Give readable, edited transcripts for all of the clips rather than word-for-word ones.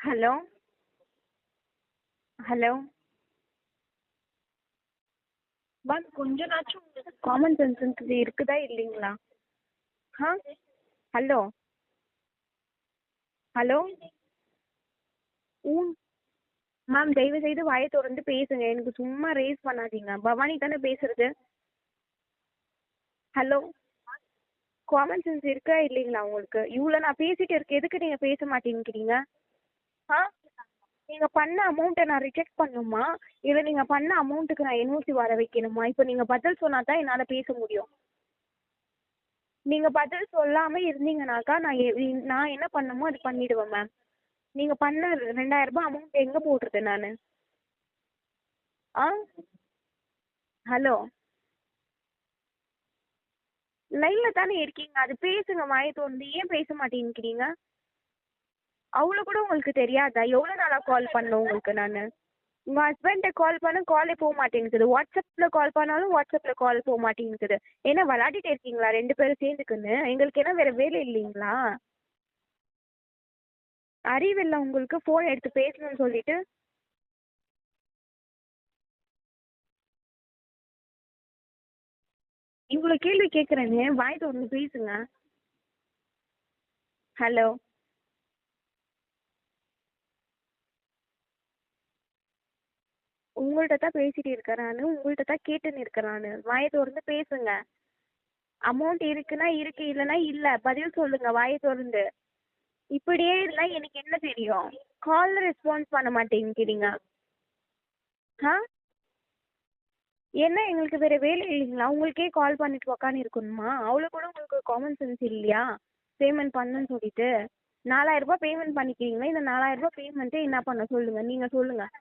Hello hello ma'am கொஞ்சனாச்சும் உங்களுக்கு common சென்ஸுங்கிறது இருக்குதா இல்லைங்களா? ஆ ஹலோ ஹலோ ஊன் மேம் தயவுசெய்து வாயை திறந்து பேசுங்க. எனக்கு சும்மா ரேஸ் பண்ணாதீங்க. பவானி தானே பேசுறது? ஹலோ காமன் சென்ஸ் இருக்கா இல்லைங்களா உங்களுக்கு? இவ்வளோ நான் பேசிட்டு இருக்கேன், எதுக்கு நீங்கள் பேச மாட்டேங்கிறீங்க? ஆ நீங்கள் பண்ண அமௌண்ட்டை நான் ரிஜெக்ட் பண்ணணுமா, இல்லை நீங்கள் பண்ண அமௌண்ட்டுக்கு நான் என்ஓசி வர வைக்கணுமா? இப்போ நீங்கள் பதில் சொன்னால் தான் என்னால் பேச முடியும். நீங்கள் பதில் சொல்லாமல் இருந்தீங்கனாக்கா நான் என்ன பண்ணணுமோ அது பண்ணிவிடுவேன் மேம். நீங்கள் பண்ண 2000 அமௌண்ட் எங்கே போடுறது நான்? ஆ ஹலோ லைனில் தானே இருக்கீங்க, அது பேசுங்க வாயை திறந்து. ஏன் பேச மாட்டேங்கிறீங்க? அவ்வளோ கூட உங்களுக்கு தெரியாதா? எவ்வளோ நாளாக கால் பண்ணணும் உங்களுக்கு நான்? உங்கள் ஹஸ்பண்டை கால் பண்ண காலே போக மாட்டேங்குது. வாட்ஸ்அப்பில் கால் பண்ணாலும் வாட்ஸ்அப்பில் கால் போக மாட்டேங்குது. என்ன விளையாடிட்டு இருக்கீங்களா 2 பேரும் சேர்ந்துக்குன்னு? எங்களுக்கு என்ன வேறு வேலை இல்லைங்களா? அறிவில்லை உங்களுக்கு ஃபோன் எடுத்து பேசணும்னு சொல்லிட்டு? இவ்வளோ கேள்வி கேட்குறேன்னு வாய் திறந்து பேசுங்க. ஹலோ உங்கள்கிட்ட தான் பேசிட்டு இருக்கேன் நான், உங்கள்கிட்ட தான் கேட்டுன்னு இருக்கேன் நான். வாயை திறந்து பேசுங்க. அமௌண்ட் இருக்குன்னா இருக்கு, இல்லைன்னா இல்லை. பதில் சொல்லுங்க வாயை திறந்து. இப்படியே இருந்தால் எனக்கு என்ன தெரியும்? காலில் ரெஸ்பான்ஸ் பண்ண மாட்டேங்கிறீங்க. ஆ ஏன்னா எங்களுக்கு வேறு வேலை இல்லைங்களா? உங்களுக்கே கால் பண்ணிட்டு உக்காந்து இருக்கணுமா? அவ்வளோ கூட உங்களுக்கு காமன் சென்ஸ் இல்லையா? பேமெண்ட் பண்ணுன்னு சொல்லிட்டு 4000 பேமெண்ட் பண்ணிக்கிறீங்களா? இந்த 4000 பேமெண்ட்டே என்ன பண்ண சொல்லுங்கள், நீங்கள் சொல்லுங்கள்.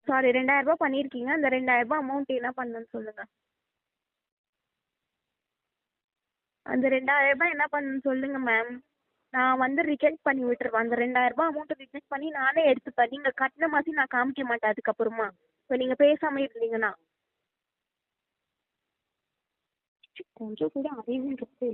சாரி 2000 பண்ணியிருக்கீங்க, அந்த 2000 அமௌண்ட் என்ன பண்ணணும்னு சொல்லுங்கள். அந்த 2000 என்ன பண்ணணும்னு சொல்லுங்கள் மேம். நான் வந்து ரிஜெக்ட் பண்ணி விட்டுருவேன். அந்த 2000 அமௌண்ட்டை ரிஜெக்ட் பண்ணி நானே எடுத்துப்பேன். நீங்கள் கட்டின மாதிரி நான் காமிக்க மாட்டேன் அதுக்கப்புறமா. இப்போ நீங்கள் பேசாமல் இருந்தீங்கன்னா. கொஞ்சம் கூட அறிவு இருக்கு.